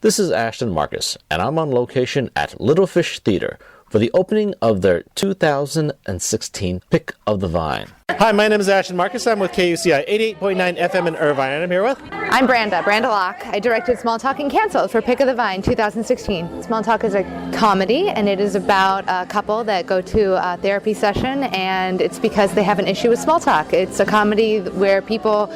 This is Ashton Markson, and I'm on location at Little Fish Theater for the opening of their 2016 Pick of the Vine. Hi, my name is Ashton Markson. I'm with KUCI 88.9 FM in Irvine, and I'm here with... I'm Branda Locke. I directed Small Talk and Canceled for Pick of the Vine 2016. Small Talk is a comedy, and it is about a couple that go to a therapy session, and it's because they have an issue with small talk. It's a comedy where people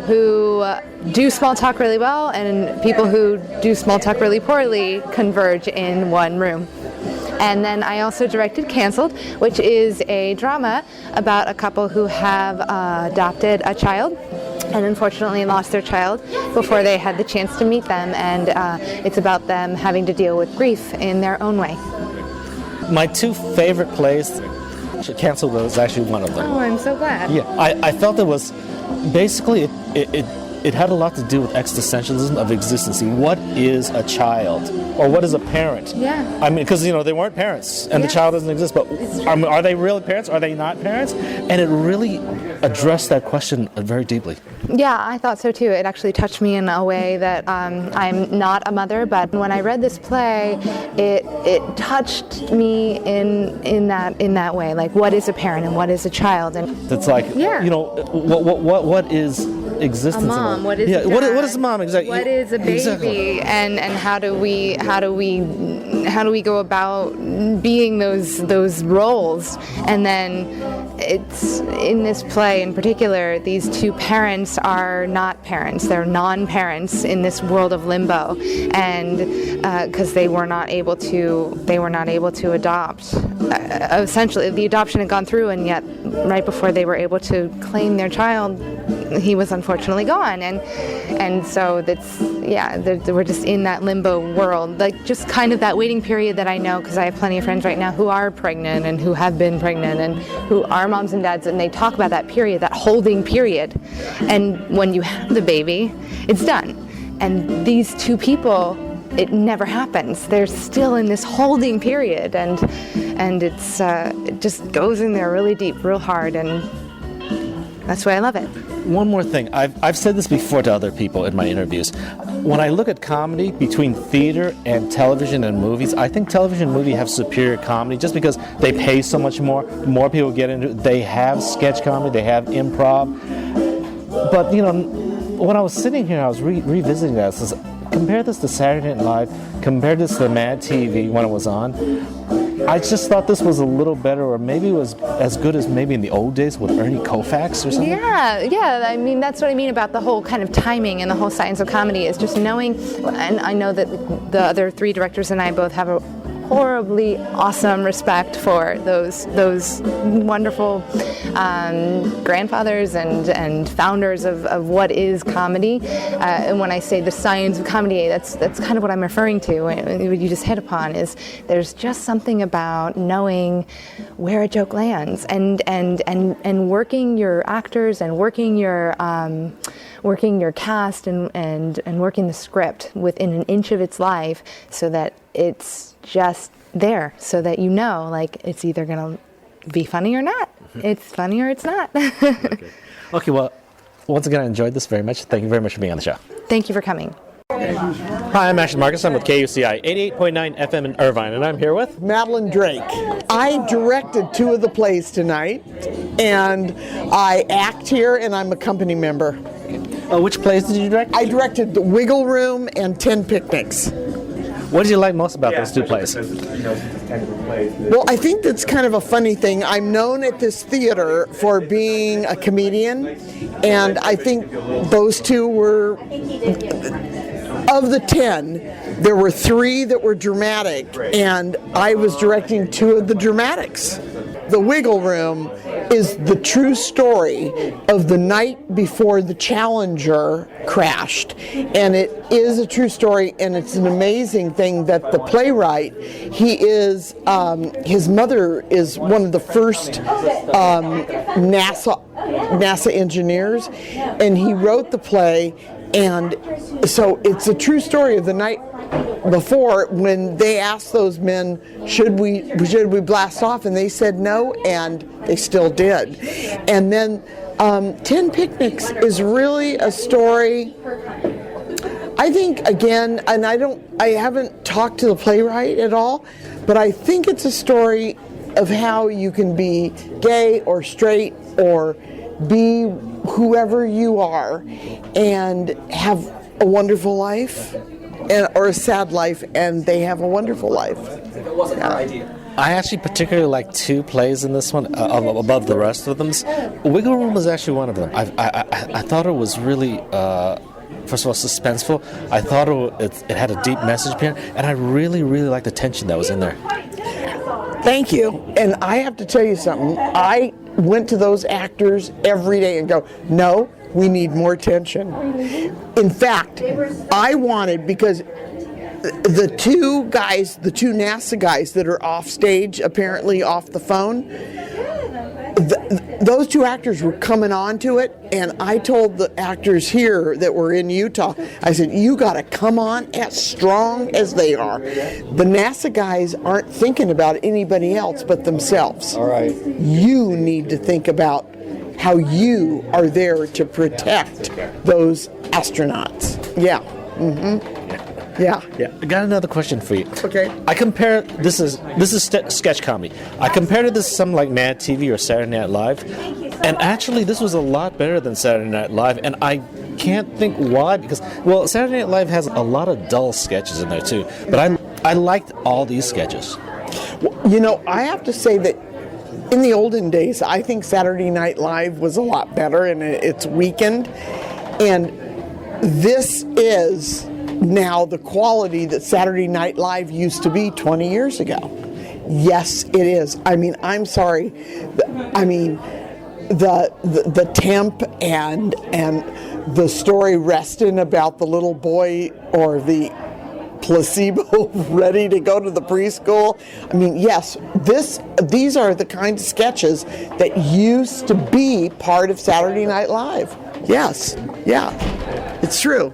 who do small talk really well and people who do small talk really poorly converge in one room. And then I also directed Canceled, which is a drama about a couple who have adopted a child and unfortunately lost their child before they had the chance to meet them, and it's about them having to deal with grief in their own way. My two favorite plays, Canceled was actually one of them. Oh, I'm so glad. Yeah, I felt it was basically it had a lot to do with existentialism of existence. What is a child? Or what is a parent? Yeah. I mean, because, they weren't parents, and the child doesn't exist, but are they really parents? Are they not parents? And it really addressed that question very deeply. Yeah, I thought so too. It actually touched me in a way that I'm not a mother, but when I read this play, it touched me in that way. Like, what is a parent and what is a child? And it's like, what is existence? A mom. What is a dad? What is a mom? Exactly. What is a baby? Exactly. And how do we go about being those roles? And then it's in this play in particular, these two parents are not parents. They're non-parents in this world of limbo, and because they were not able to adopt. Essentially, the adoption had gone through, and yet right before they were able to claim their child, he was unfortunately gone, and so we're just in that limbo world, like just kind of that waiting period that I know, because I have plenty of friends right now who are pregnant and who have been pregnant and who are moms and dads, and they talk about that period, that holding period, and when you have the baby, it's done. And these two people, it never happens. They're still in this holding period, and it's it just goes in there really deep, real hard, and that's why I love it. One more thing. I've said this before to other people in my interviews. When I look at comedy between theater and television and movies, I think television and movie have superior comedy just because they pay so much more. More people get into it. They have sketch comedy. They have improv. But, when I was sitting here, I was revisiting that. Says, compare this to Saturday Night Live. Compare this to Mad TV when it was on. I just thought this was a little better, or maybe it was as good as maybe in the old days with Ernie Koufax or something. Yeah. I mean, that's what I mean about the whole kind of timing and the whole science of comedy is just knowing, and I know that the other three directors and I both have a horribly awesome respect for those wonderful grandfathers and founders of what is comedy. And when I say the science of comedy, that's kind of what I'm referring to. What you just hit upon is there's just something about knowing where a joke lands and working your actors and working your cast and working the script within an inch of its life so that it's just there, so that like it's either going to be funny or not. It's funny or it's not. Okay, well, once again, I enjoyed this very much. Thank you very much for being on the show. Thank you for coming. Hi, I'm Ashton Markson. I'm with KUCI 88.9 FM in Irvine, and I'm here with... Madeline Drake. I directed two of the plays tonight, and I act here, and I'm a company member. Which plays did you direct? I directed The Wiggle Room and 10 Picnics. What did you like most about those two plays? Well, I think that's kind of a funny thing. I'm known at this theater for being a comedian, and I think those two were, of the 10, there were 3 that were dramatic, and I was directing 2 of the dramatics. The Wiggle Room is the true story of the night before the Challenger crashed, and it is a true story, and it's an amazing thing that the playwright, his mother is one of the first NASA engineers, and he wrote the play, and so it's a true story of the night before when they asked those men, should we blast off, and they said no, and they still did. And then 10 Picnics is really a story. I think, again, and I haven't talked to the playwright at all, but I think it's a story of how you can be gay or straight or be whoever you are and have a wonderful life, or a sad life, and they have a wonderful life. If it wasn't our idea. I actually particularly like two plays in this one above the rest of them. Wiggle Room was actually one of them. I thought it was really, first of all, suspenseful. I thought it had a deep message behind it, and I really, really liked the tension that was in there. Thank you. And I have to tell you something. I went to those actors every day and go, no, we need more tension. In fact, I wanted, because the two NASA guys that are off stage, apparently off the phone, those two actors were coming on to it, and I told the actors here that were in Utah, I said, you got to come on as strong as they are. The NASA guys aren't thinking about anybody else but themselves. All right. You need to think about how you are there to protect those astronauts. Yeah. Mm-hmm. Yeah. I got another question for you. Okay. I compare this is sketch comedy. I compared it to something like Mad TV or Saturday Night Live, and actually this was a lot better than Saturday Night Live, and I can't think why, because Saturday Night Live has a lot of dull sketches in there too, but I liked all these sketches. Well, I have to say that in the olden days, I think Saturday Night Live was a lot better, and it's weakened, and this is now the quality that Saturday Night Live used to be 20 years ago. Yes, it is. I mean, I'm sorry. I mean, the temp and the story resting about the little boy or the placebo ready to go to the preschool. I mean, yes, these are the kind of sketches that used to be part of Saturday Night Live. Yes, yeah, it's true.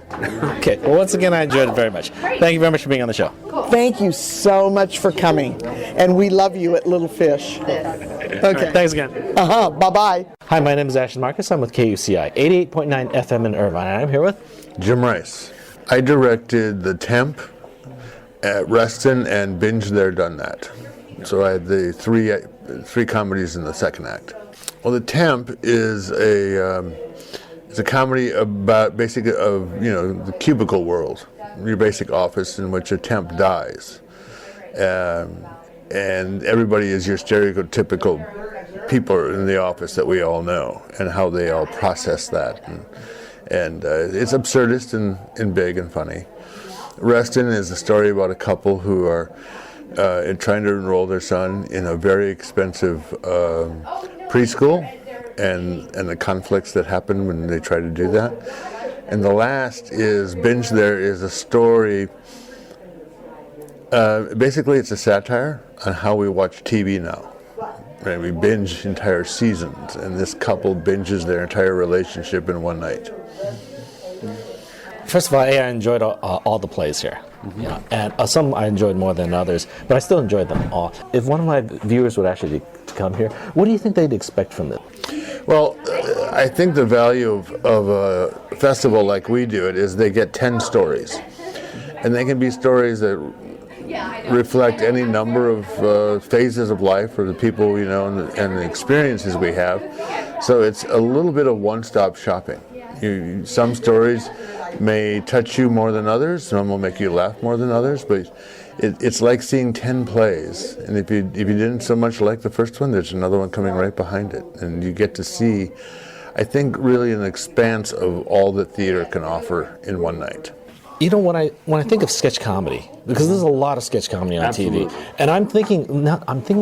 Okay, well, once again, I enjoyed it very much. Thank you very much for being on the show. Thank you so much for coming, and we love you at Little Fish. Okay. Thanks again. Bye-bye. Hi, my name is Ashton Markson. I'm with KUCI 88.9 FM in Irvine, and I'm here with Jim Rice. I directed The Temp at Reston and Binge There, Done That. So I had the three comedies in the second act. Well, The Temp is it's a comedy about basically the cubicle world, your basic office in which a temp dies, and everybody is your stereotypical people in the office that we all know, and how they all process that, and it's absurdist and big and funny. Reston is a story about a couple who are trying to enroll their son in a very expensive preschool, and the conflicts that happen when they try to do that. And the last is Binge There is a story, basically it's a satire on how we watch TV now. Right? We binge entire seasons, and this couple binges their entire relationship in one night. First of all, I enjoyed all the plays here. Mm-hmm. And some I enjoyed more than others, but I still enjoyed them all. If one of my viewers would actually come here, what do you think they'd expect from it? Well, I think the value of a festival like we do it is they get 10 stories. And they can be stories that reflect any number of phases of life for the people we know and the experiences we have. So it's a little bit of one-stop shopping. Some stories may touch you more than others, some will make you laugh more than others, but it's like seeing 10 plays, and if you didn't so much like the first one, there's another one coming right behind it, and you get to see, I think, really an expanse of all that theater can offer in one night. You know, when I think of sketch comedy, because there's a lot of sketch comedy on TV, and I'm thinking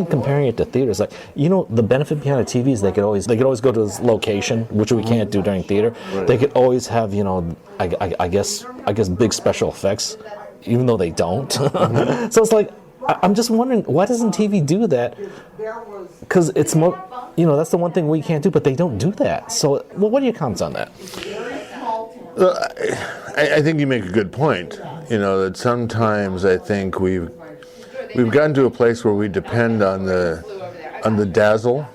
comparing it to theaters, like, the benefit behind a TV is they could always go to this location, which we can't do during theater. Right. They could always have, I guess big special effects, even though they don't. Mm-hmm. So it's like, I'm just wondering, why doesn't TV do that? Because it's more, that's the one thing we can't do, but they don't do that. So, what are your comments on that? I think you make a good point. That sometimes I think we've gotten to a place where we depend on the dazzle,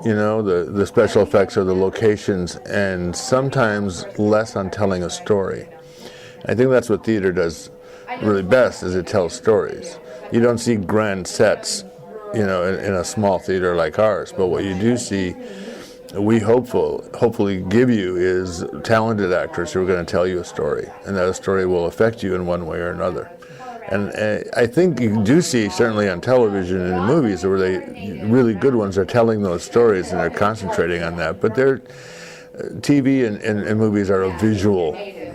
the special effects or the locations, and sometimes less on telling a story. I think that's what theater does really best, is it tells stories. You don't see grand sets, in a small theater like ours, but what you do see, we hopefully give you, is talented actors who are going to tell you a story, and that story will affect you in one way or another. And I think you do see, certainly on television and in movies, where really good ones are telling those stories and they're concentrating on that. But TV and movies are a visual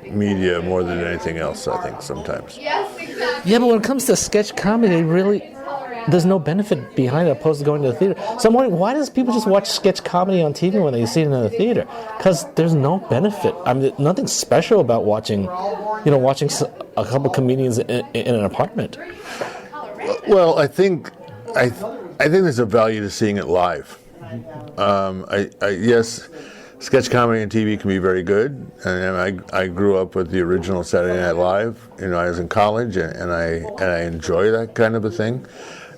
media more than anything else, I think, sometimes. Yeah, but when it comes to sketch comedy, there's no benefit behind it opposed to going to the theater. So I'm wondering, why does people just watch sketch comedy on TV when they see it in the theater? Because there's no benefit. I mean, nothing special about watching a couple comedians in an apartment. Well, I think there's a value to seeing it live. Yes, sketch comedy and TV can be very good, and I grew up with the original Saturday Night Live. I was in college, and I enjoy that kind of a thing.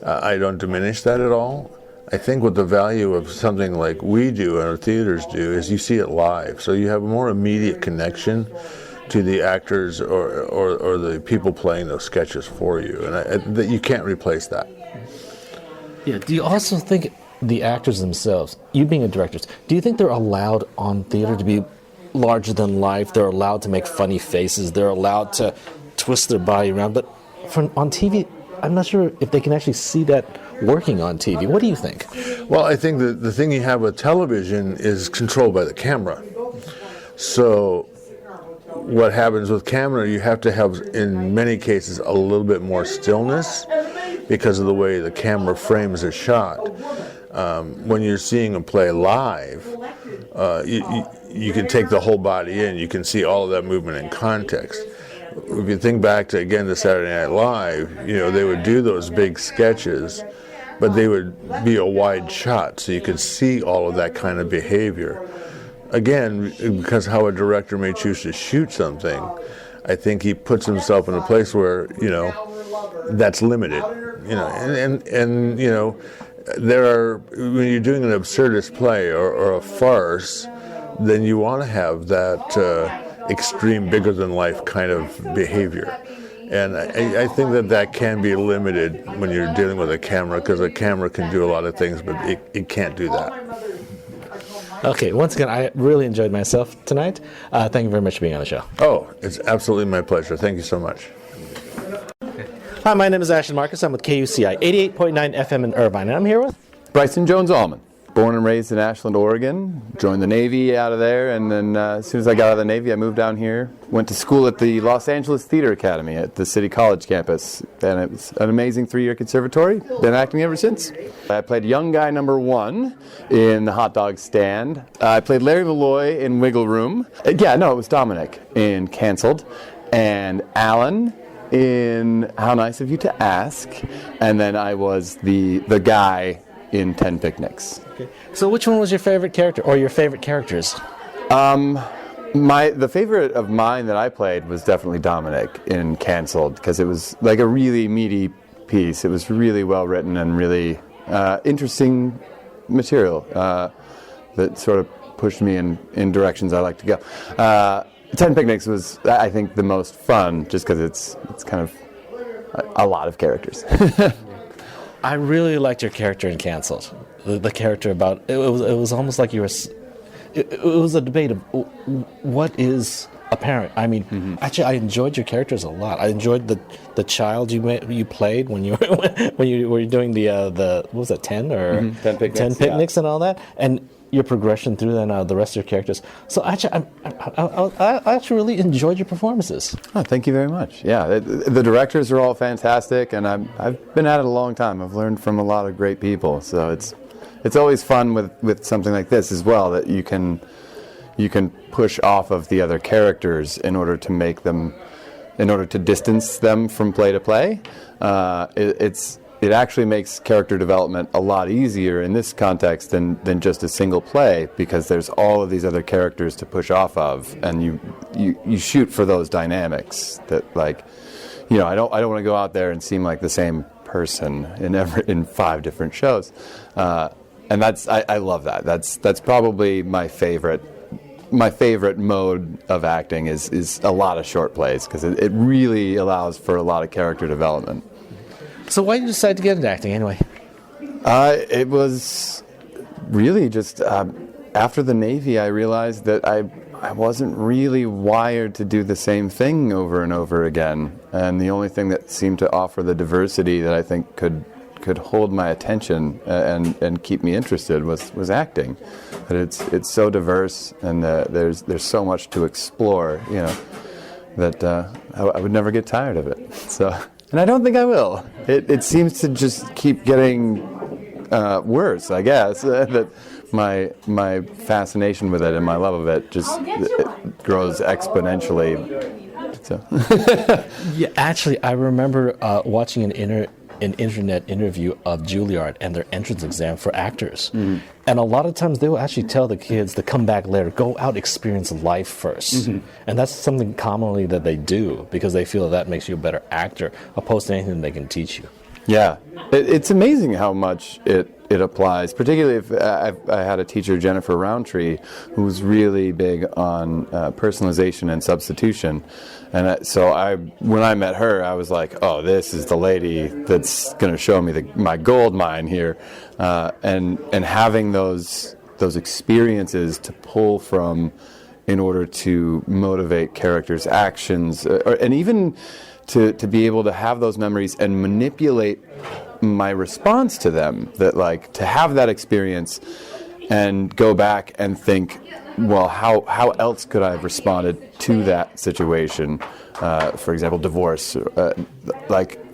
I don't diminish that at all. I think what the value of something like we do and our theaters do is you see it live, so you have a more immediate connection to the actors or the people playing those sketches for you, and that you can't replace that. Yeah. Do you also think the actors themselves, you being a director, do you think they're allowed on theater to be larger than life? They're allowed to make funny faces. They're allowed to twist their body around. But on TV, I'm not sure if they can actually see that working on TV. What do you think? Well, I think the thing you have with television is controlled by the camera. So what happens with camera, you have to have, in many cases, a little bit more stillness because of the way the camera frames a shot. When you're seeing a play live, you can take the whole body in. You can see all of that movement in context. If you think back to, again, the Saturday Night Live, they would do those big sketches, but they would be a wide shot, so you could see all of that kind of behavior. Again, because how a director may choose to shoot something, I think he puts himself in a place where, that's limited. There are, when you're doing an absurdist play or a farce, then you want to have that extreme, bigger-than-life kind of behavior. And I think that can be limited when you're dealing with a camera, because a camera can do a lot of things, but it can't do that. Okay, once again, I really enjoyed myself tonight. Thank you very much for being on the show. Oh, it's absolutely my pleasure. Thank you so much. Hi, my name is Ashton Markson. I'm with KUCI 88.9 FM in Irvine, and I'm here with Bryson Jones Allman. Born and raised in Ashland, Oregon. Joined the Navy out of there, and then as soon as I got out of the Navy, I moved down here. Went to school at the Los Angeles Theater Academy at the City College campus, and it was an amazing 3-year conservatory. Been acting ever since. I played young guy number 1 in The Hot Dog Stand. I played Larry Malloy in Wiggle Room. It was Dominic in Canceled, and Alan in How Nice of You to Ask, and then I was the guy in 10 Picnics. Okay. So which one was your favorite character, or your favorite characters? The favorite of mine that I played was definitely Dominic in Canceled, because it was like a really meaty piece. It was really well written and really interesting material that sort of pushed me in directions I like to go. 10 Picnics was, I think, the most fun, just because it's kind of a lot of characters. I really liked your character in Canceled. The character about it was almost like you were. It was a debate of what is a parent. I mean, actually, I enjoyed your characters a lot. I enjoyed the child you played when you were doing the what was that, 10 or 10 Picnics, 10 Picnics and all that, and your progression through the rest of your characters. So actually, I actually really enjoyed your performances. Oh, thank you very much. Yeah, the directors are all fantastic, and I've been at it a long time. I've learned from a lot of great people, so it's always fun with something like this as well, that you can push off of the other characters in order to distance them from play to play. It actually makes character development a lot easier in this context than just a single play, because there's all of these other characters to push off of, and you shoot for those dynamics that, like, I don't want to go out there and seem like the same person in 5 different shows, and I love that. That's probably my favorite my favorite mode of acting is a lot of short plays, because it really allows for a lot of character development. So why did you decide to get into acting anyway? It was really just after the Navy, I realized that I wasn't really wired to do the same thing over and over again, and the only thing that seemed to offer the diversity that I think could hold my attention and keep me interested was acting. That it's so diverse, and there's so much to explore, that I would never get tired of it. So, and I don't think I will. It seems to just keep getting worse, I guess. That my fascination with it and my love of it it grows exponentially. So. Yeah, actually, I remember watching an internet interview of Juilliard and their entrance exam for actors. Mm-hmm. And a lot of times they will actually tell the kids to come back later, go out, experience life first. Mm-hmm. And that's something commonly that they do because they feel that makes you a better actor, opposed to anything they can teach you. Yeah, it's amazing how much it applies, particularly if I had a teacher, Jennifer Roundtree, who was really big on personalization and substitution. And so when I met her, I was like, oh, this is the lady that's going to show me my gold mine here. And having those experiences to pull from in order to motivate characters' actions, and even to be able to have those memories and manipulate my response to them, to have that experience and go back and think, well, how else could I have responded to that situation? For example, divorce.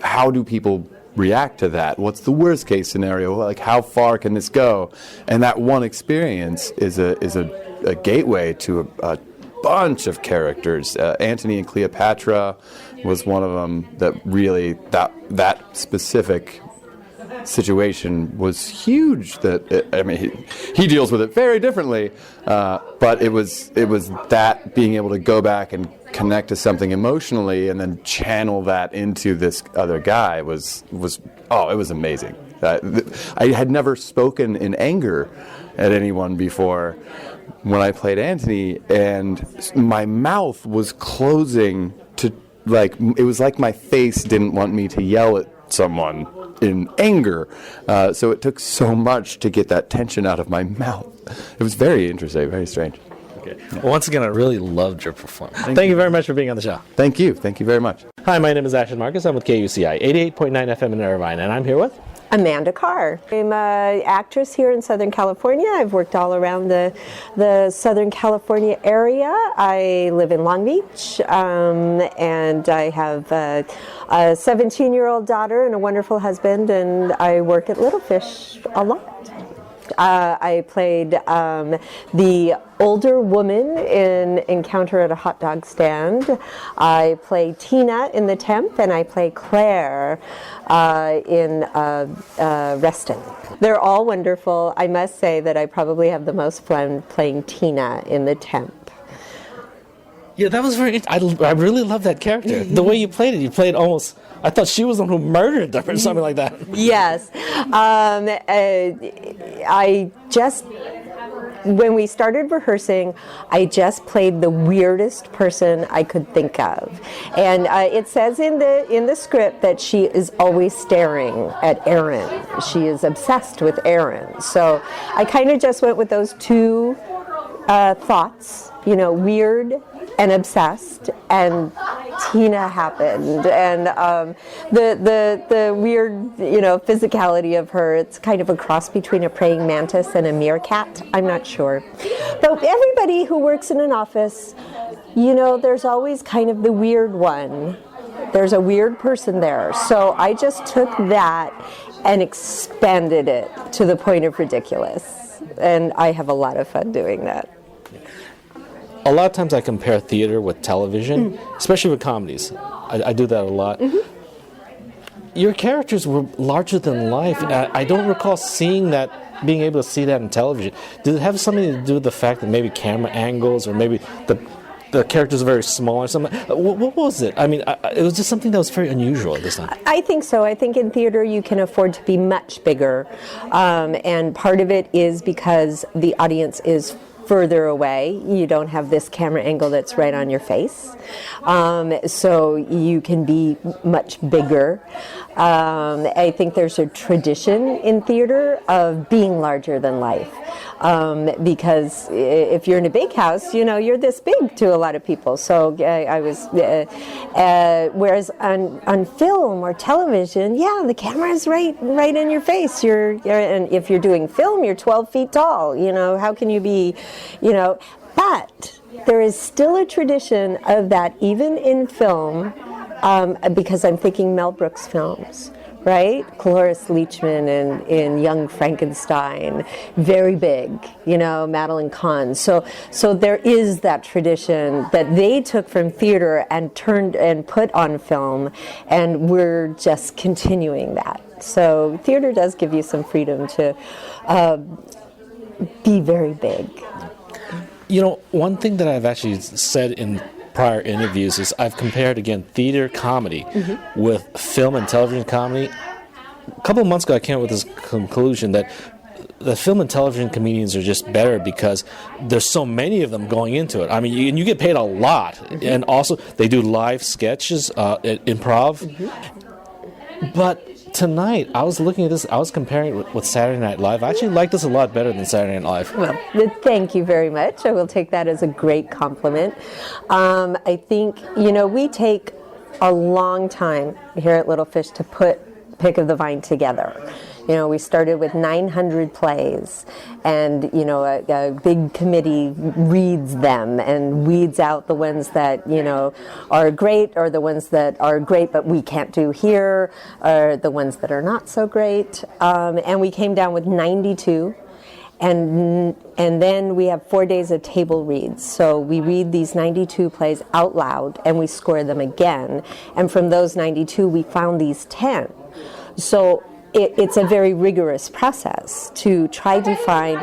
How do people react to that? What's the worst case scenario? How far can this go? And that one experience is a gateway to a bunch of characters. Antony and Cleopatra was one of them that really, that specific situation was huge. He deals with it very differently, but it was that being able to go back and connect to something emotionally and then channel that into this other guy it was amazing. I had never spoken in anger at anyone before when I played Antony, and my mouth was closing to it was like my face didn't want me to yell at someone in anger, so it took so much to get that tension out of my mouth. It was very interesting, very strange. Okay. Well, once again, I really loved your performance. Thank you very much for being on the show. Thank you very much. Hi, my name is Ashton Markson. I'm with KUCI 88.9 FM in Irvine, and I'm here with Amanda Carr. I'm an actress here in Southern California. I've worked all around the Southern California area. I live in Long Beach, and I have a 17-year-old daughter and a wonderful husband, and I work at Little Fish a lot. I played the older woman in Encounter at a Hot Dog Stand. I play Tina in The Temp, and I play Claire in Reston. They're all wonderful. I must say that I probably have the most fun playing Tina in The Temp. Yeah, that was very I really love that character. The way you played almost, I thought she was the one who murdered them or something like that. Yes. When we started rehearsing, I just played the weirdest person I could think of. And it says in the script that she is always staring at Aaron. She is obsessed with Aaron. So I kind of just went with those two thoughts, weird and obsessed, and Tina happened, and the weird physicality of her, it's kind of a cross between a praying mantis and a meerkat. I'm not sure, but everybody who works in an office, there's always kind of the weird one. There's a weird person there, so I just took that and expanded it to the point of ridiculous, and I have a lot of fun doing that. A lot of times I compare theater with television, especially with comedies. I do that a lot. Mm-hmm. Your characters were larger than life, and I don't recall being able to see that in television. Did it have something to do with the fact that maybe camera angles or maybe the characters are very small or something? What was it? I mean, it was just something that was very unusual at this time. I think so. I think in theater you can afford to be much bigger, and part of it is because the audience is further away. You don't have this camera angle that's right on your face. So you can be much bigger. I think there's a tradition in theater of being larger than life. Because if you're in a big house, you're this big to a lot of people. So whereas on film or television, the camera is right in your face. And if you're doing film, you're 12 feet tall. How can you be, but there is still a tradition of that even in film, because I'm thinking Mel Brooks films. Right? Cloris Leachman in Young Frankenstein, very big, Madeline Kahn. So there is that tradition that they took from theater and turned and put on film, and we're just continuing that. So theater does give you some freedom to be very big. One thing that I've actually said in prior interviews is I've compared, again, theater comedy with film and television comedy. A couple of months ago, I came up with this conclusion that the film and television comedians are just better because there's so many of them going into it. I mean, you get paid a lot. And also, they do live sketches, improv. But tonight, I was looking at this, I was comparing it with Saturday Night Live. I actually like this a lot better than Saturday Night Live. Well, thank you very much. I will take that as a great compliment. I think, we take a long time here at Little Fish to put Pick of the Vine together. We started with 900 plays, and a big committee reads them and weeds out the ones that are great, or the ones that are great but we can't do here, or the ones that are not so great. And we came down with 92. And then we have 4 days of table reads. So we read these 92 plays out loud, and we score them again. And from those 92, we found these 10. So it's a very rigorous process to try to find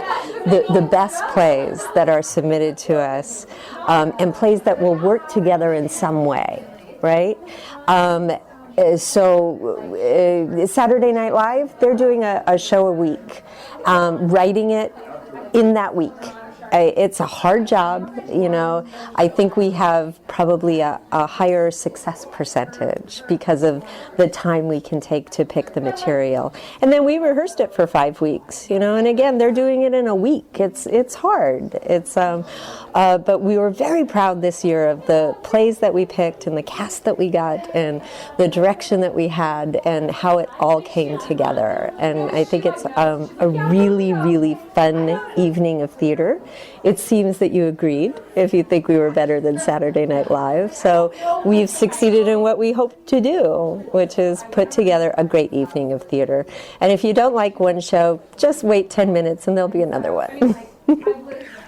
the best plays that are submitted to us, and plays that will work together in some way, right? So Saturday Night Live, they're doing a show a week, writing it in that week. It's a hard job, I think we have probably a higher success percentage because of the time we can take to pick the material. And then we rehearsed it for 5 weeks, and again, they're doing it in a week. It's hard. But we were very proud this year of the plays that we picked and the cast that we got and the direction that we had and how it all came together. And I think it's a really, really fun evening of theater. It seems that you agreed if you think we were better than Saturday Night Live. So we've succeeded in what we hoped to do, which is put together a great evening of theater. And if you don't like one show, just wait 10 minutes and there'll be another one.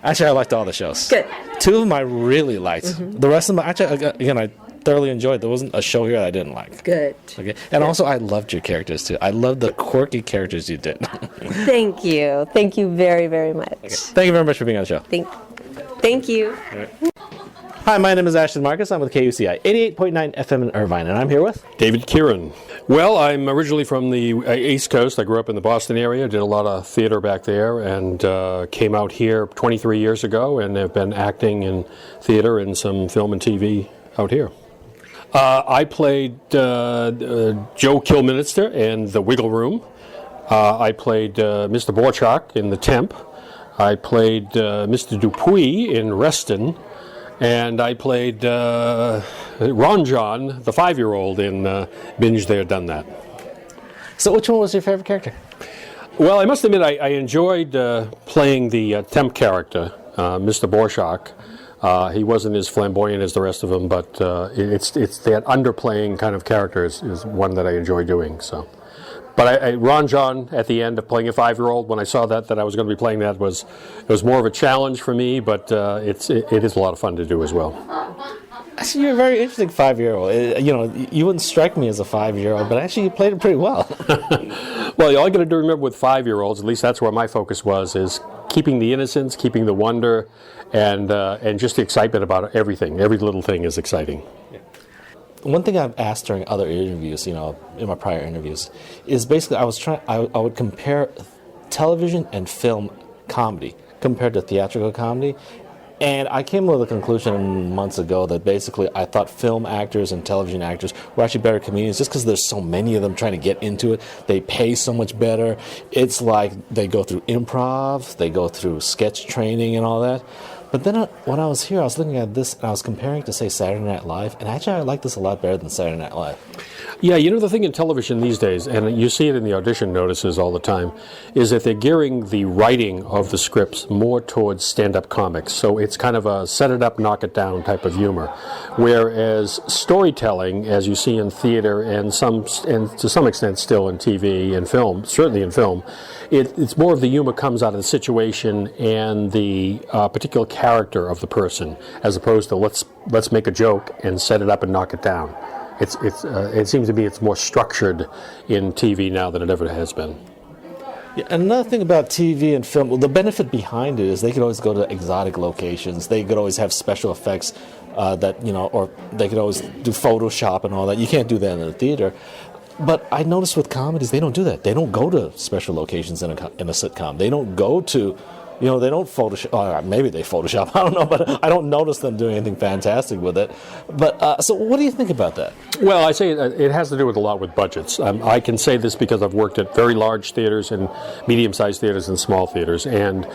Actually, I liked all the shows. Good. 2 of them I really liked. The rest of them, actually, again, I thoroughly enjoyed. There wasn't a show here that I didn't like. Good. Okay. And also, I loved your characters, too. I loved the quirky characters you did. Thank you. Thank you very, very much. Okay. Thank you very much for being on the show. Thank you. Hi, my name is Ashton Markson. I'm with KUCI 88.9 FM in Irvine, and I'm here with David Kieran. Well, I'm originally from the East Coast. I grew up in the Boston area, did a lot of theater back there, and came out here 23 years ago, and have been acting in theater and some film and TV out here. I played Joe Kilminster in The Wiggle Room. I played Mr. Borchak in The Temp. I played Mr. Dupuis in Reston. And I played Ron John, the 5-year-old, in Binge There, Done That. So which one was your favorite character? Well, I must admit I enjoyed playing the temp character, Mr. Borchak. He wasn't as flamboyant as the rest of them, but it's that underplaying kind of character is one that I enjoy doing. So, but Ron John at the end of playing a 5-year-old, when I saw that I was going to be playing that, it was more of a challenge for me, but it is a lot of fun to do as well. Actually, you're a very interesting 5-year-old. You wouldn't strike me as a 5-year-old, but actually you played it pretty well. Well, all you got to do, remember, with 5-year-olds, at least that's where my focus was, is keeping the innocence, keeping the wonder, and just the excitement about everything. Every little thing is exciting. One thing I've asked during other interviews, in my prior interviews, is basically I would compare television and film comedy compared to theatrical comedy. And I came to the conclusion months ago that basically I thought film actors and television actors were actually better comedians just because there's so many of them trying to get into it. They pay so much better. It's like they go through improv, they go through sketch training and all that. But then when I was here, I was looking at this and I was comparing to, say, Saturday Night Live, and actually I like this a lot better than Saturday Night Live. Yeah, you know, the thing in television these days, and you see it in the audition notices all the time, is that they're gearing the writing of the scripts more towards stand-up comics. So it's kind of a set it up, knock it down type of humor. Whereas storytelling, as you see in theater and to some extent still in TV and film, certainly in film, it's more of the humor comes out of the situation and the particular character of the person, as opposed to let's make a joke and set it up and knock it down. It seems to me it's more structured in TV now than it ever has been. Yeah, another thing about TV and film, well, the benefit behind it is they could always go to exotic locations. They could always have special effects that, you know, or they could always do Photoshop and all that. You can't do that in the theater. But I noticed with comedies, they don't do that. They don't go to special locations in a sitcom. They don't go to, you know, they don't Photoshop. Maybe they Photoshop. I don't know, but I don't notice them doing anything fantastic with it. But so, what do you think about that? Well, I say it has to do with a lot with budgets. I can say this because I've worked at very large theaters and medium-sized theaters and small theaters. And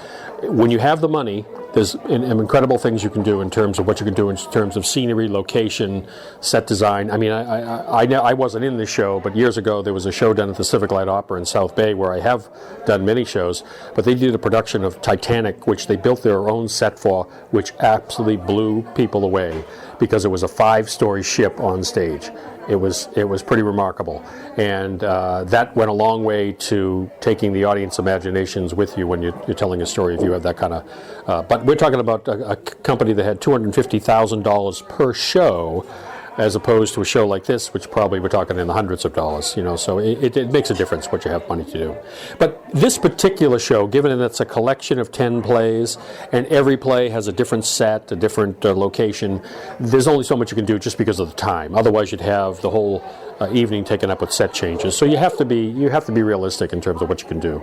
when you have the money, there's incredible things you can do in terms of what you can do in terms of scenery, location, set design. I mean, I wasn't in this show, but years ago there was a show done at the Civic Light Opera in South Bay where I have done many shows, but they did a production of Titanic, which they built their own set for, which absolutely blew people away because it was a 5-story ship on stage. It was pretty remarkable, and that went a long way to taking the audience imaginations with you when you're telling a story. If you have that kind of, but we're talking about a company that had $250,000 per show, as opposed to a show like this, which probably we're talking in the hundreds of dollars, you know, so it makes a difference what you have money to do. But this particular show, given that it's a collection of 10 plays, and every play has a different set, a different location, there's only so much you can do just because of the time. Otherwise, you'd have the whole evening taken up with set changes. So you have to be realistic in terms of what you can do.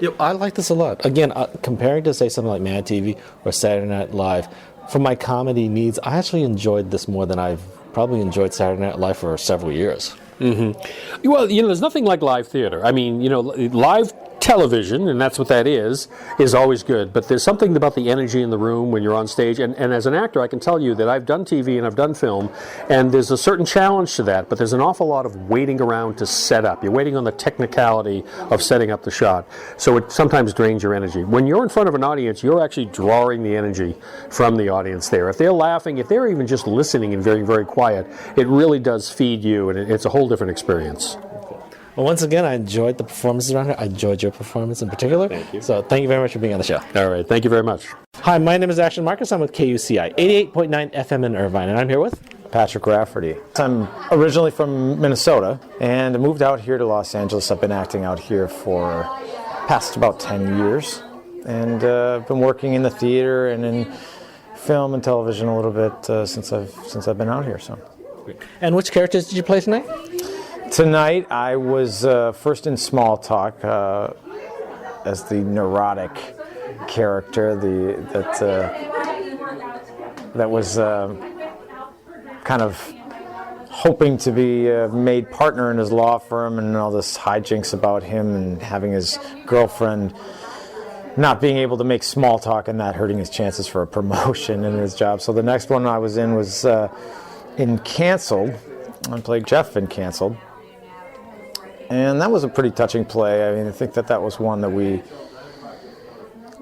Yep, I like this a lot. Again, comparing to, say, something like Mad TV or Saturday Night Live, for my comedy needs, I actually enjoyed this more than I've probably enjoyed Saturday Night Live for several years. Mm-hmm. Well, you know, there's nothing like live theater. I mean, you know, live television, and that's what that is always good. But there's something about the energy in the room when you're on stage. And as an actor, I can tell you that I've done TV and I've done film, and there's a certain challenge to that, but there's an awful lot of waiting around to set up. You're waiting on the technicality of setting up the shot. So it sometimes drains your energy. When you're in front of an audience, you're actually drawing the energy from the audience there. If they're laughing, if they're even just listening and very, very quiet, it really does feed you, and it's a whole different experience. Well, once again, I enjoyed the performances around here. I enjoyed your performance in particular. Thank you. So thank you very much for being on the show. All right. Thank you very much. Hi, my name is Ashton Markson. I'm with KUCI 88.9 FM in Irvine, and I'm here with Patrick Rafferty. I'm originally from Minnesota and I moved out here to Los Angeles. I've been acting out here for past about 10 years, and I've been working in the theater and in film and television a little bit since I've been out here. So. And which characters did you play tonight? Tonight I was first in Small Talk as the neurotic character that was kind of hoping to be made partner in his law firm, and all this hijinks about him and having his girlfriend not being able to make small talk and that hurting his chances for a promotion in his job. So the next one I was in was in Canceled. I played Jeff in Canceled. And that was a pretty touching play. I mean, I think that was one that we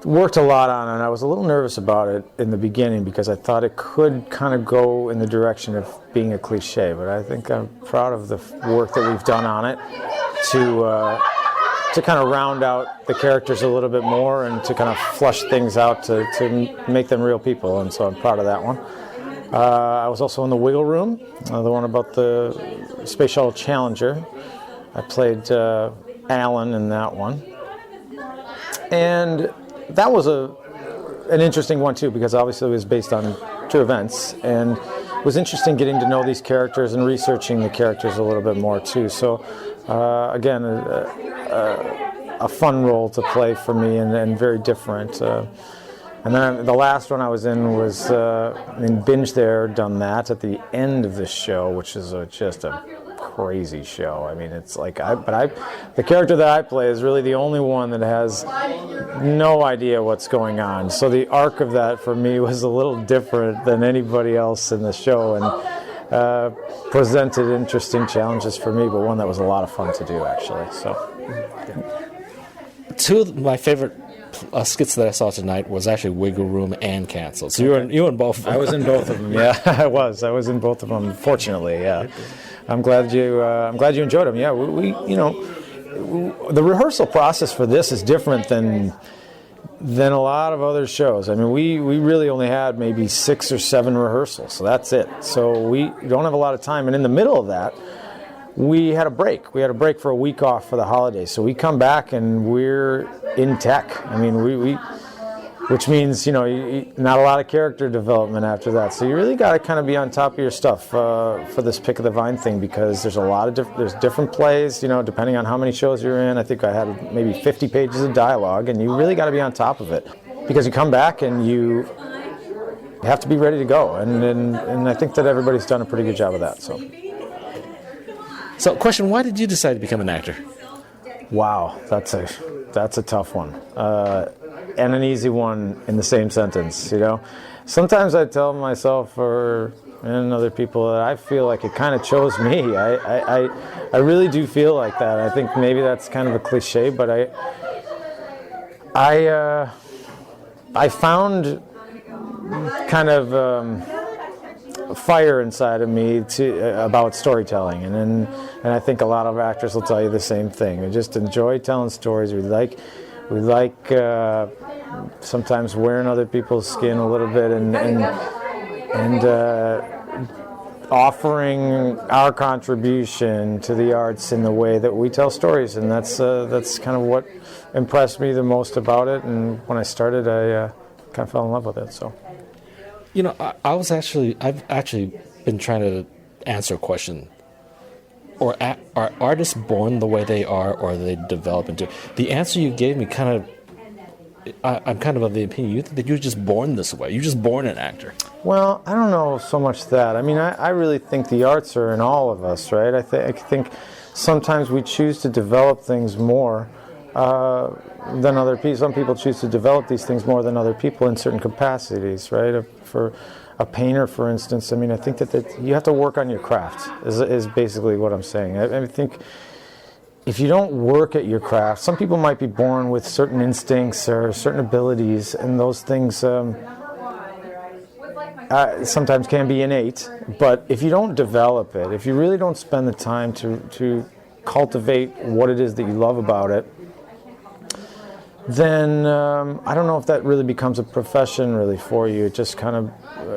worked a lot on, and I was a little nervous about it in the beginning because I thought it could kind of go in the direction of being a cliche, but I think I'm proud of the work that we've done on it to kind of round out the characters a little bit more and to kind of flush things out to make them real people, and so I'm proud of that one. I was also in The Wiggle Room, the one about the Space Shuttle Challenger. I played Alan in that one. And that was an interesting one too, because obviously it was based on true events, and it was interesting getting to know these characters and researching the characters a little bit more too. So again, a fun role to play for me and very different. And then the last one I was in was in Binge There, done that at the end of the show, which is just a crazy show. I mean, it's like, the character that I play is really the only one that has no idea what's going on. So the arc of that for me was a little different than anybody else in the show, and presented interesting challenges for me, but one that was a lot of fun to do, actually. So, Two of my favorite skits that I saw tonight was actually Wiggle Room and Cancelled. So you were in both of them. I was in both of them. Yeah, I was in both of them. Fortunately, yeah. I'm glad you enjoyed them. Yeah, we the rehearsal process for this is different than a lot of other shows. I mean, we really only had maybe 6 or 7 rehearsals, so that's it. So we don't have a lot of time, and in the middle of that, we had a break. We had a break for a week off for the holidays. So we come back and we're in tech. I mean, which means, not a lot of character development after that. So you really got to kind of be on top of your stuff for this Pick of the Vine thing, because there's a lot of there's different plays, depending on how many shows you're in. I think I had maybe 50 pages of dialogue, and you really got to be on top of it, because you come back and you have to be ready to go. And I think that everybody's done a pretty good job of that. So, question: why did you decide to become an actor? Wow, that's a tough one, and an easy one in the same sentence. Sometimes I tell myself and other people that I feel like it kind of chose me. I really do feel like that. I think maybe that's kind of a cliche, but I found kind of fire inside of me about storytelling, and I think a lot of actors will tell you the same thing. We just enjoy telling stories. We like sometimes wearing other people's skin a little bit, and offering our contribution to the arts in the way that we tell stories, and that's kind of what impressed me the most about it. And when I started, I kind of fell in love with it. So. I've actually been trying to answer a question. Are artists born the way they are they develop into? The answer you gave me I'm kind of the opinion that you're just born this way. You're just born an actor. Well, I don't know so much that. I mean, I really think the arts are in all of us, right? I think sometimes we choose to develop things more than other people. Some people choose to develop these things more than other people in certain capacities, right? For a painter, for instance, I mean, I think that you have to work on your craft, is basically what I'm saying. I think if you don't work at your craft, some people might be born with certain instincts or certain abilities, and those things sometimes can be innate, but if you don't develop it, if you really don't spend the time to cultivate what it is that you love about it, then I don't know if that really becomes a profession really for you. It just kind of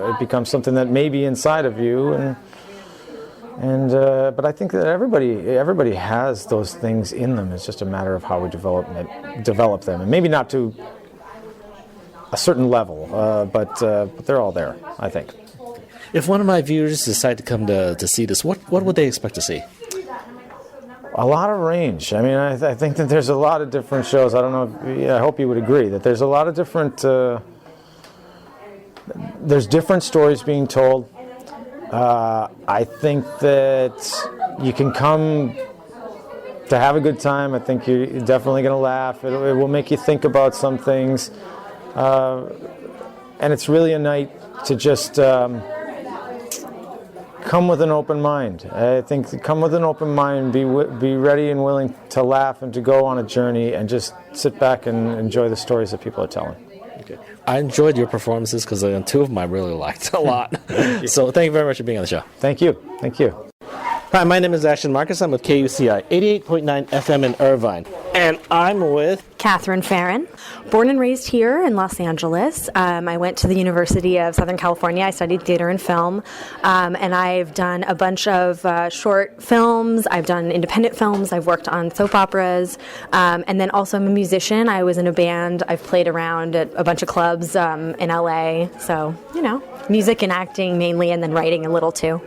it becomes something that may be inside of you, and but I think that everybody has those things in them. It's just a matter of how we develop them, and maybe not to a certain level, but they're all there, I think. If one of my viewers decide to come to see this, what would they expect to see? A lot of range. I mean, I think that there's a lot of different shows. I don't know. I hope you would agree that there's a lot of different. There's different stories being told. I think that you can come to have a good time. I think you're definitely going to laugh. It will make you think about some things, and it's really a night to just. Come with an open mind. I think come with an open mind, be ready and willing to laugh and to go on a journey and just sit back and enjoy the stories that people are telling. Okay. I enjoyed your performances because 2 of them I really liked a lot. So thank you very much for being on the show. Thank you. Thank you. Hi, my name is Ashton Markson. I'm with KUCI 88.9 FM in Irvine. And I'm with Catherine Farron. Born and raised here in Los Angeles. I went to the University of Southern California. I studied theater and film. And I've done a bunch of short films. I've done independent films. I've worked on soap operas. And then also I'm a musician. I was in a band. I've played around at a bunch of clubs in LA. So, music and acting mainly, and then writing a little too.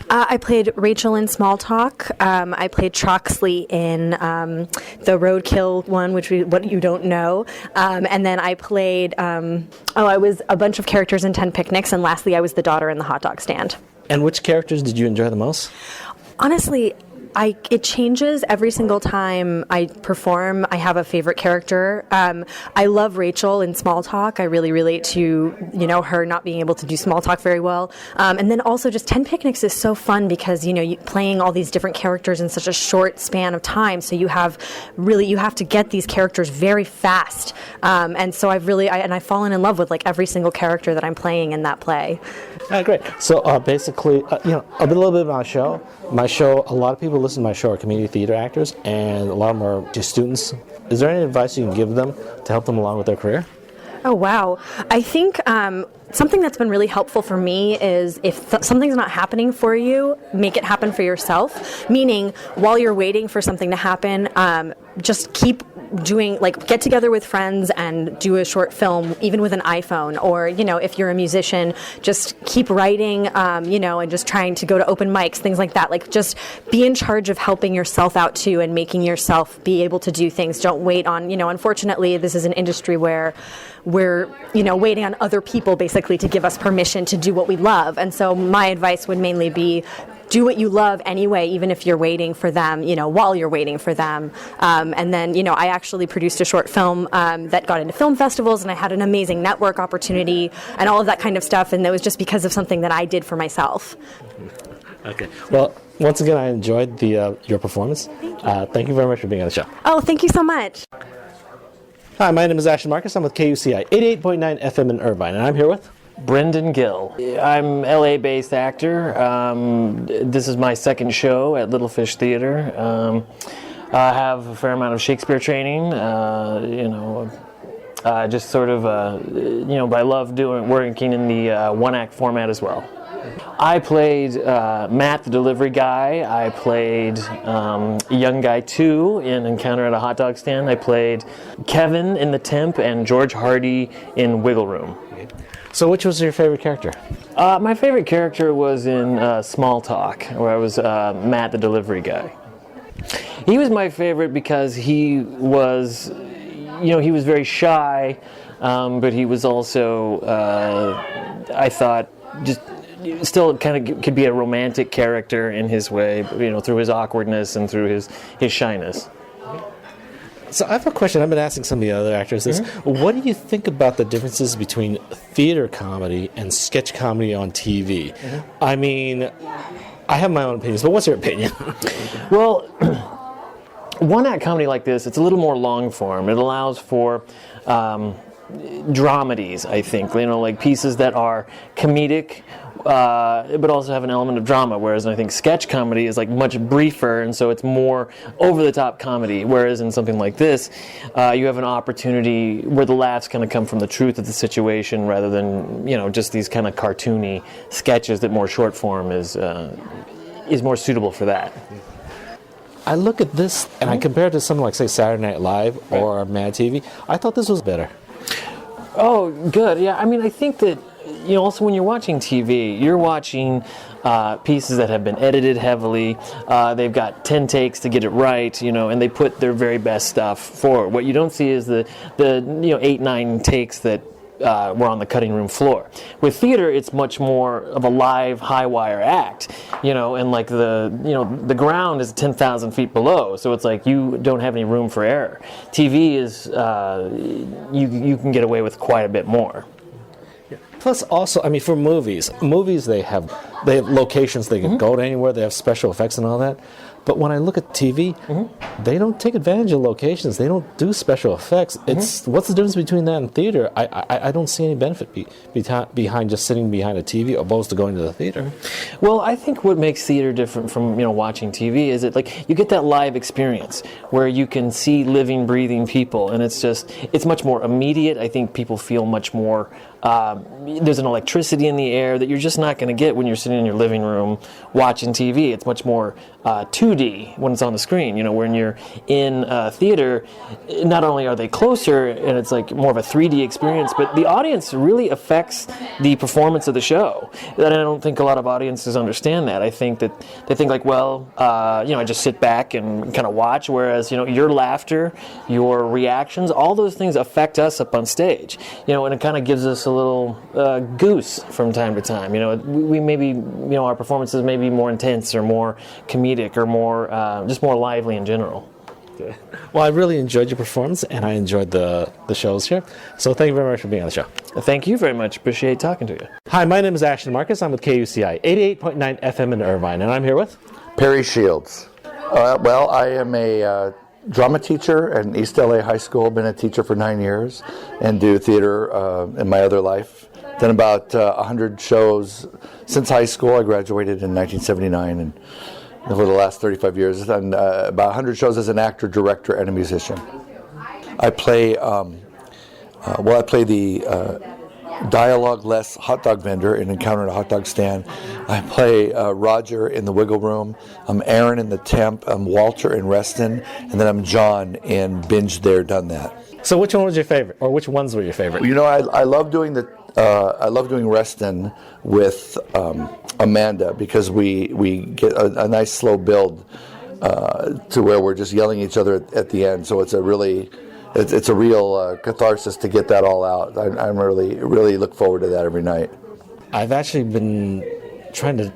I played Rachel in Small Talk. I played Troxley in the Roadkill one, What You Don't Know. And then I played, I was a bunch of characters in 10 Picnics, and lastly I was the daughter in the hot dog stand. And which characters did you enjoy the most? Honestly, it changes every single time I perform. I have a favorite character. I love Rachel in Small Talk. I really relate to, her not being able to do small talk very well. And then also just 10 Picnics is so fun because, playing all these different characters in such a short span of time. So you have to get these characters very fast. And so I've fallen in love with like every single character that I'm playing in that play. Great. So basically, a little bit about my show. A lot of people listen to my show are community theater actors, and a lot of them are just students. Is there any advice you can give them to help them along with their career? Oh, wow. I think something that's been really helpful for me is if something's not happening for you, make it happen for yourself. Meaning, while you're waiting for something to happen, just keep doing, get together with friends and do a short film, even with an iPhone. Or, if you're a musician, just keep writing, and just trying to go to open mics, things like that. Just be in charge of helping yourself out too and making yourself be able to do things. Don't wait on, unfortunately, this is an industry where we're, waiting on other people basically to give us permission to do what we love. And so my advice would mainly be do what you love anyway, even if you're waiting for them, while you're waiting for them. And then, I actually produced a short film that got into film festivals, and I had an amazing network opportunity and all of that kind of stuff. And that was just because of something that I did for myself. Okay. Well, once again, I enjoyed your performance. Thank you very much for being on the show. Oh, thank you so much. Hi, my name is Ashton Markson. I'm with KUCI 88.9 FM in Irvine, and I'm here with Brendan Gill. I'm LA-based actor. This is my second show at Little Fish Theater. I have a fair amount of Shakespeare training. Just sort of, but I love working in the one-act format as well. I played Matt, the delivery guy. I played Young Guy 2 in Encounter at a Hot Dog Stand. I played Kevin in The Temp and George Hardy in Wiggle Room. So which was your favorite character? My favorite character was in Small Talk, where I was Matt, the delivery guy. He was my favorite because he was, he was very shy, but he was also, I thought, just still kind of could be a romantic character in his way, through his awkwardness and through his shyness. So I have a question. I've been asking some of the other actors this. Mm-hmm. What do you think about the differences between theater comedy and sketch comedy on TV? Mm-hmm. I mean, I have my own opinions, but what's your opinion? Well, one-act comedy like this, it's a little more long-form. It allows for dramedies, I think, like pieces that are comedic, but also have an element of drama, whereas I think sketch comedy is like much briefer, and so it's more over-the-top comedy, whereas in something like this, you have an opportunity where the laughs kind of come from the truth of the situation rather than, just these kind of cartoony sketches that more short form is more suitable for that. I look at this, and I compare it to something like, say, Saturday Night Live or Mad TV. I thought this was better. Oh, good. Yeah, I mean, I think that, also when you're watching TV, you're watching pieces that have been edited heavily. They've got 10 takes to get it right, and they put their very best stuff forward. What you don't see is the 8-9 takes that were on the cutting room floor. With theater, it's much more of a live, high-wire act, and like the ground is 10,000 feet below, so it's like you don't have any room for error. TV is, you can get away with quite a bit more. Plus, also, I mean, for movies they have locations they can go to anywhere. They have special effects and all that. But when I look at TV, they don't take advantage of locations. They don't do special effects. It's what's the difference between that and theater? I don't see any benefit behind just sitting behind a TV opposed to going to the theater. Well, I think what makes theater different from watching TV is that you get that live experience where you can see living, breathing people, and it's much more immediate. I think people feel much more There's an electricity in the air that you're just not going to get when you're sitting in your living room watching TV. It's much more 2D when it's on the screen. When you're in theater, not only are they closer and it's like more of a 3D experience, but the audience really affects the performance of the show. And I don't think a lot of audiences understand that. I think that they think like, well, I just sit back and kind of watch, whereas, your laughter, your reactions, all those things affect us up on stage, and it kind of gives us a little goose from time to time. We maybe, our performances may be more intense or more comedic or more, just more lively in general. Okay. Well, I really enjoyed your performance, and I enjoyed the shows here. So thank you very much for being on the show. Thank you very much. Appreciate talking to you. Hi, my name is Ashton Markson. I'm with KUCI 88.9 FM in Irvine, and I'm here with Perry Shields. Well, I am a drama teacher at East LA High School. Been a teacher for 9 years and do theater in my other life. Done about 100 shows since high school. I graduated in 1979, and over the last 35 years, I've done about 100 shows as an actor, director, and a musician. I play, the dialogue-less hot dog vendor in Encounter at a Hot Dog Stand. I play Roger in The Wiggle Room. I'm Aaron in The Temp. I'm Walter in Reston. And then I'm John in Binge There, Done That. So which one was your favorite, or which ones were your favorite? I love doing I love doing Reston with Amanda, because we get a nice slow build to where we're just yelling at each other at the end. So it's a real catharsis to get that all out. I'm really look forward to that every night. I've actually been trying to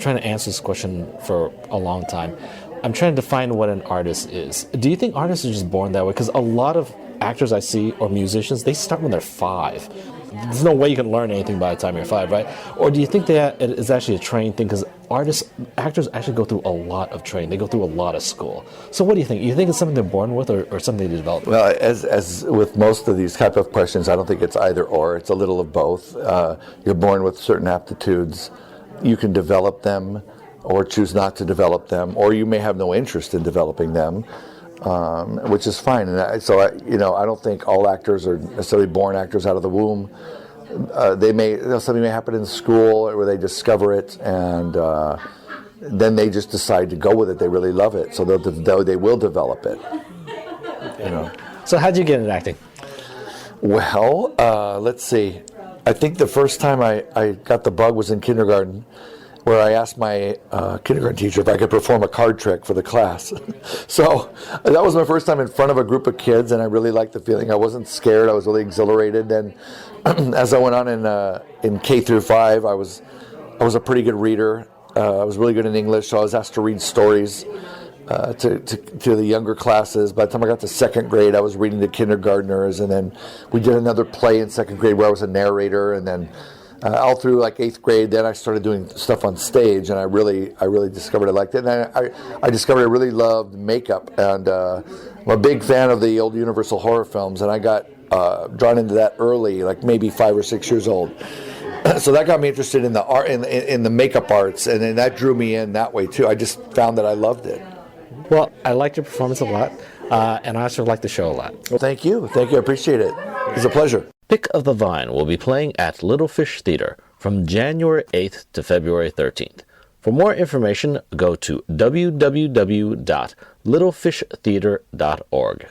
answer this question for a long time. I'm trying to define what an artist is. Do you think artists are just born that way? Because a lot of actors I see, or musicians, they start when they're 5. There's no way you can learn anything by the time you're 5, right? Or do you think that it is actually a trained thing? Because actors actually go through a lot of training. They go through a lot of school. So what do you think? You think it's something they're born with, or something they develop? Well, as with most of these type of questions, I don't think it's either or. It's a little of both. You're born with certain aptitudes. You can develop them, or choose not to develop them, or you may have no interest in developing them. Which is fine, and I don't think all actors are necessarily born actors out of the womb. Something may happen in school where they discover it, and then they just decide to go with it. They really love it, so they will develop it. So how'd you get into acting? Well, let's see. I think the first time I got the bug was in kindergarten, where I asked my kindergarten teacher if I could perform a card trick for the class. So that was my first time in front of a group of kids, and I really liked the feeling. I wasn't scared. I was really exhilarated. And as I went on in K through 5, I was a pretty good reader. I was really good in English, so I was asked to read stories to the younger classes. By the time I got to 2nd grade, I was reading to kindergartners, and then we did another play in 2nd grade where I was a narrator, and then all through like 8th grade, then I started doing stuff on stage, and I really discovered I liked it. And I discovered I really loved makeup, and I'm a big fan of the old Universal horror films, and I got drawn into that early, like maybe 5 or 6 years old. So that got me interested in the art, in the makeup arts, and then that drew me in that way too. I just found that I loved it. Well, I liked your performance a lot, and I also liked the show a lot. Well, thank you. I appreciate it. It was a pleasure. Pick of the Vine will be playing at Little Fish Theater from January 8th to February 13th. For more information, go to www.littlefishtheater.org.